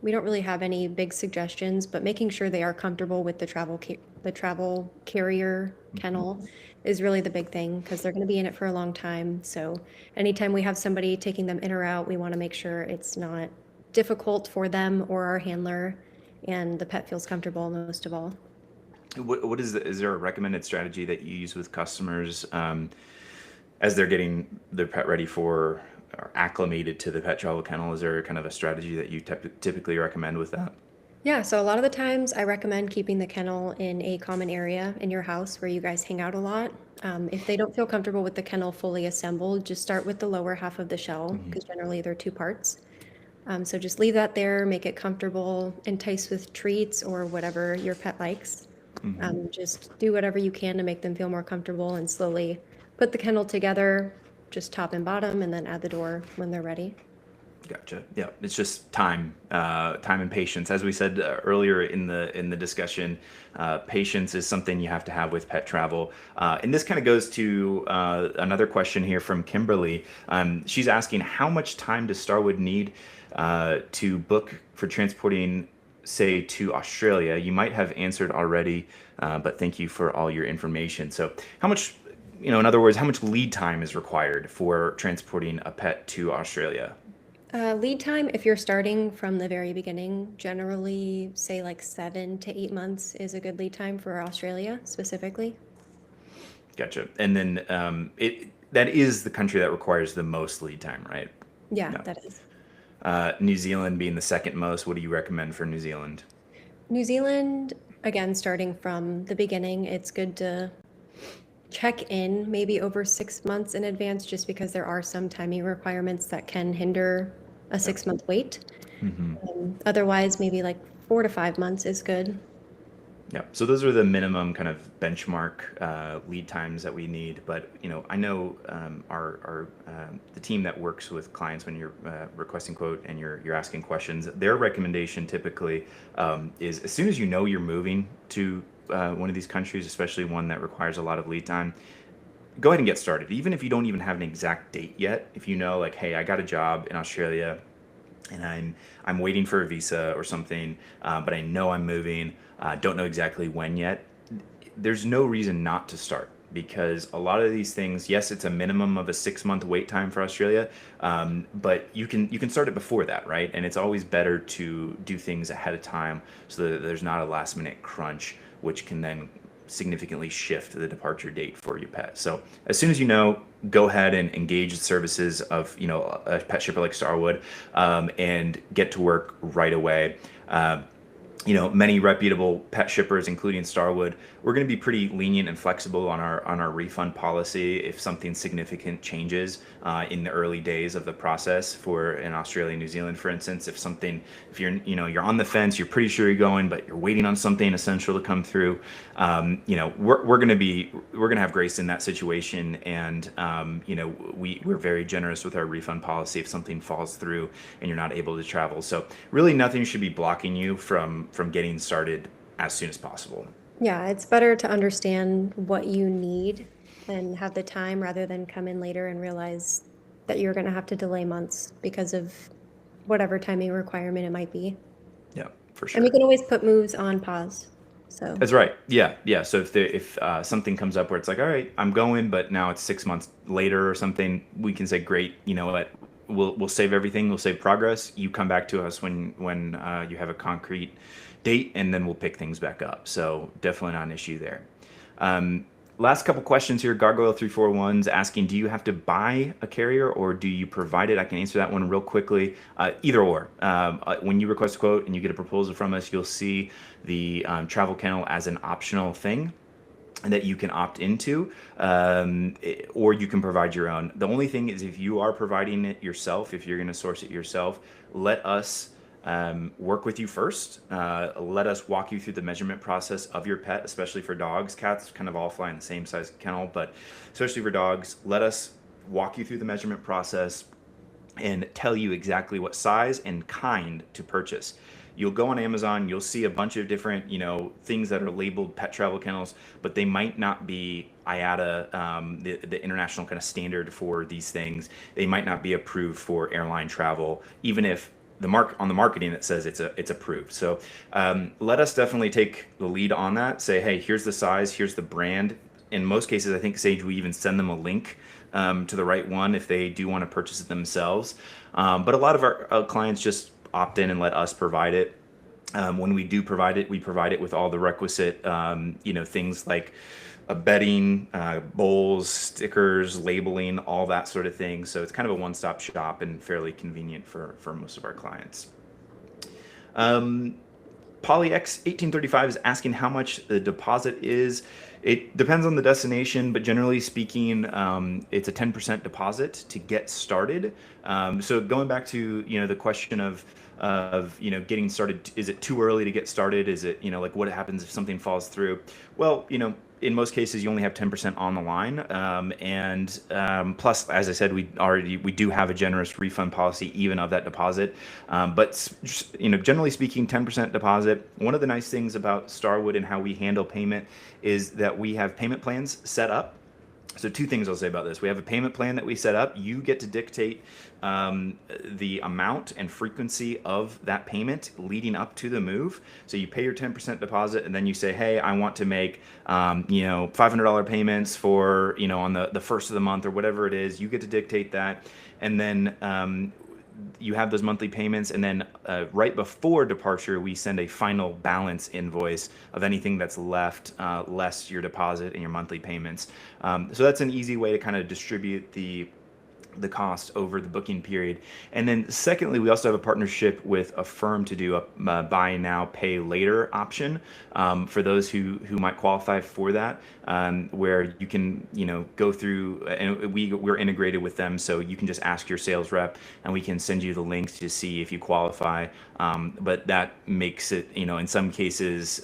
We don't really have any big suggestions, but making sure they are comfortable with the travel carrier kennel is really the big thing because they're going to be in it for a long time. So anytime we have somebody taking them in or out, we want to make sure it's not difficult for them or our handler, and the pet feels comfortable most of all. What is there a recommended strategy that you use with customers as they're getting their pet ready for or acclimated to the pet travel kennel? Is there kind of a strategy that you typically recommend with that? Yeah, so a lot of the times I recommend keeping the kennel in a common area in your house where you guys hang out a lot. If they don't feel comfortable with the kennel fully assembled, just start with the lower half of the shell Mhm. because generally they're two parts. So just leave that there, make it comfortable, entice with treats or whatever your pet likes. Mhm. Just do whatever you can to make them feel more comfortable and slowly put the kennel together, just top and bottom, and then add the door when they're ready. Gotcha. Yeah, it's just time and patience. As we said earlier in the discussion, patience is something you have to have with pet travel. And this kind of goes to another question here from Kimberly. She's asking how much time does Starwood need to book for transporting, say, to Australia? You might have answered already, but thank you for all your information. So, how much in other words, how much lead time is required for transporting a pet to Australia? Lead time, if you're starting from the very beginning, generally say like 7 to 8 months is a good lead time for Australia specifically. Gotcha. And then that is the country that requires the most lead time, right? Yeah, No. that is. New Zealand being the second most. What do you recommend for New Zealand? New Zealand, again, starting from the beginning, it's good to check in maybe over 6 months in advance just because there are some timing requirements that can hinder a Yep. 6 month wait. Hmm. Otherwise, maybe like 4 to 5 months is good. Yeah. So those are the minimum kind of benchmark lead times that we need. But I know our the team that works with clients when you're requesting quote and you're asking questions. Their recommendation typically is as soon as you know you're moving to one of these countries, especially one that requires a lot of lead time, go ahead and get started. Even if you don't even have an exact date yet, if you know like, hey, I got a job in Australia and I'm waiting for a visa or something, but I know I'm moving. Don't know exactly when yet. There's no reason not to start because a lot of these things, yes, it's a minimum of a 6 month wait time for Australia, but you can start it before that, right? And it's always better to do things ahead of time so that there's not a last minute crunch, which can then significantly shift the departure date for your pet. So as soon as you know, go ahead and engage the services of a pet shipper like Starwood, and get to work right away. Uh, Many reputable pet shippers, including Starwood, we're going to be pretty lenient and flexible on our refund policy if something significant changes in the early days of the process. For in Australia, New Zealand, for instance, if you're on the fence, you're pretty sure you're going, but you're waiting on something essential to come through. We're going to have grace in that situation, and we're very generous with our refund policy if something falls through and you're not able to travel. So really, nothing should be blocking you from getting started as soon as possible. Yeah, it's better to understand what you need and have the time rather than come in later and realize that you're going to have to delay months because of whatever timing requirement it might be. Yeah, for And we sure. can always put moves on pause. So, That's right. Yeah, yeah. So if something comes up where it's like, all right, I'm going, but now it's 6 months later or something, we can say, great. You know what? We'll save everything. We'll save progress. You come back to us when you have a concrete date, and then we'll pick things back up. So definitely not an issue there. Um, Last couple questions here. Gargoyle 341's asking, do you have to buy a carrier or do you provide it? I can answer that one real quickly. Either or. When you request a quote and you get a proposal from us, you'll see the travel kennel as an optional thing that you can opt into, or you can provide your own. The only thing is if you are providing it yourself, if you're going to source it yourself, let us work with you first. Let us walk you through the measurement process of your pet, especially for dogs. Cats kind of all fly in the same size kennel, but especially for dogs, let us walk you through the measurement process and tell you exactly what size and kind to purchase. You'll go on Amazon, you'll see a bunch of different, things that are labeled pet travel kennels, but they might not be IATA, the international kind of standard for these things. They might not be approved for airline travel, even if on the marketing it says it's approved. So let us definitely take the lead on that. Say, hey, here's the size, here's the brand. In most cases, I think Sage, we even send them a link to the right one if they do want to purchase it themselves. But a lot of our clients just opt in and let us provide it. When we do provide it, we provide it with all the requisite, things like bedding, bowls, stickers, labeling, all that sort of thing. So it's kind of a one-stop shop and fairly convenient for most of our clients. PolyX 1835 is asking how much the deposit is. It depends on the destination, but generally speaking, it's a 10% deposit to get started. So going back to the question of getting started, is it too early to get started? Is it like what happens if something falls through? Well, in most cases you only have 10% on the line, and plus, as I said, we do have a generous refund policy even of that deposit. But generally speaking, 10% deposit. One of the nice things about Starwood and how we handle payment is that we have payment plans set up So two things I'll say about this. We have a payment plan that we set up. You get to dictate the amount and frequency of that payment leading up to the move. So you pay your 10% deposit, and then you say, hey, I want to make $500 payments for, on the first of the month or whatever it is. You get to dictate that. And then you have those monthly payments, and then right before departure, we send a final balance invoice of anything that's left, less your deposit and your monthly payments. So that's an easy way to kind of distribute the cost over the booking period. And then secondly, we also have a partnership with Affirm to do a buy now, pay later option for those who might qualify for that, where you can, go through, and we're integrated with them. So you can just ask your sales rep and we can send you the links to see if you qualify. But that makes it, in some cases,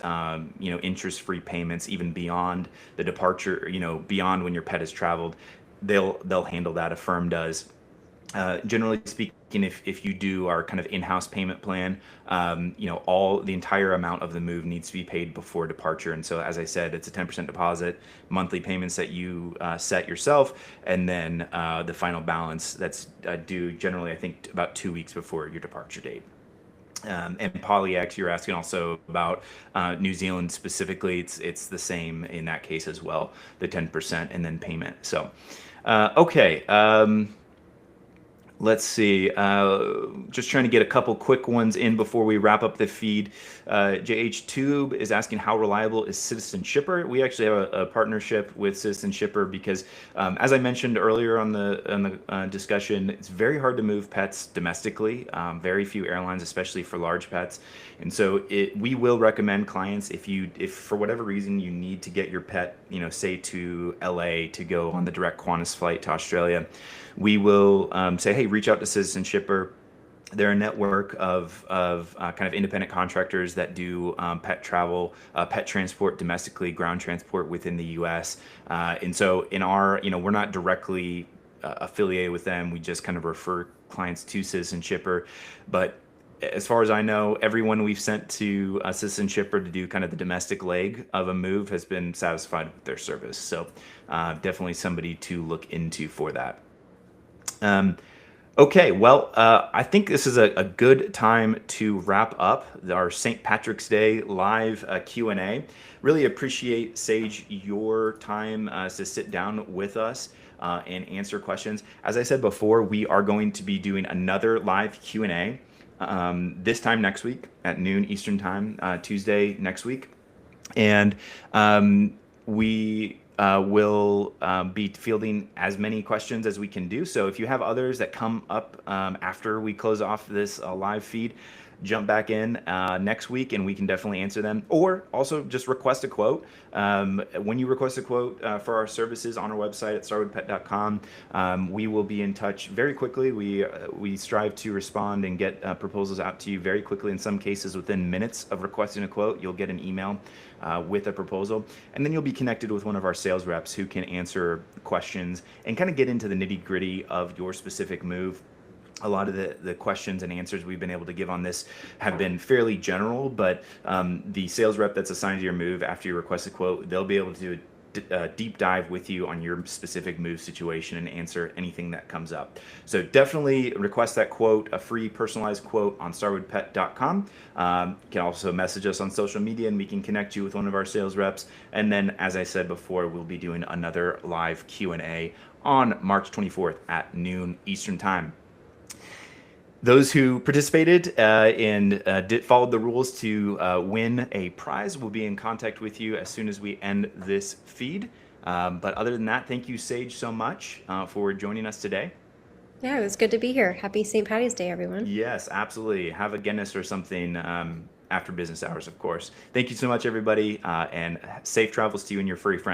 interest-free payments, even beyond the departure, beyond when your pet has traveled. They'll handle that. Affirm does. Generally speaking, if you do our kind of in-house payment plan, all the entire amount of the move needs to be paid before departure. And so, as I said, it's a 10% deposit, monthly payments that you set yourself, and then the final balance that's due generally, I think, about 2 weeks before your departure date. And PolyX, you're asking also about New Zealand specifically. It's the same in that case as well, the 10% and then payment. So, okay. Let's see. Just trying to get a couple quick ones in before we wrap up the feed. JH Tube is asking, how reliable is Citizen Shipper? We actually have a partnership with Citizen Shipper because, as I mentioned earlier on the discussion, it's very hard to move pets domestically. Very few airlines, especially for large pets, and so we will recommend clients if for whatever reason you need to get your pet, say to LA to go on the direct Qantas flight to Australia. We will say, hey, reach out to Citizen Shipper. They're a network of kind of independent contractors that do pet travel, pet transport domestically, ground transport within the U.S. And so in our, we're not directly affiliated with them. We just kind of refer clients to Citizen Shipper. But as far as I know, everyone we've sent to Citizen Shipper to do kind of the domestic leg of a move has been satisfied with their service. So definitely somebody to look into for that. Okay, well, I think this is a good time to wrap up our St. Patrick's Day live Q&A. Really appreciate, Sage, your time to sit down with us and answer questions. As I said before, we are going to be doing another live Q&A this time next week at noon Eastern time, Tuesday next week. And we will be fielding as many questions as we can do. So if you have others that come up after we close off this live feed, jump back in next week and we can definitely answer them. Or also just request a quote. When you request a quote for our services on our website at starwoodpet.com, we will be in touch very quickly. We strive to respond and get proposals out to you very quickly. In some cases, within minutes of requesting a quote, you'll get an email with a proposal, and then you'll be connected with one of our sales reps who can answer questions and kind of get into the nitty-gritty of your specific move. A lot of the questions and answers we've been able to give on this have been fairly general, but the sales rep that's assigned to your move after you request a quote, they'll be able to do a deep dive with you on your specific move situation and answer anything that comes up. So definitely request that quote, a free personalized quote on starwoodpet.com. You can also message us on social media and we can connect you with one of our sales reps. And then, as I said before, we'll be doing another live Q&A on March 24th at noon Eastern time. Those who participated and followed the rules to win a prize will be in contact with you as soon as we end this feed. But other than that, thank you, Sage, so much for joining us today. Yeah, it was good to be here. Happy St. Patty's Day, everyone. Yes, absolutely. Have a Guinness or something after business hours, of course. Thank you so much, everybody, and safe travels to you and your furry friends.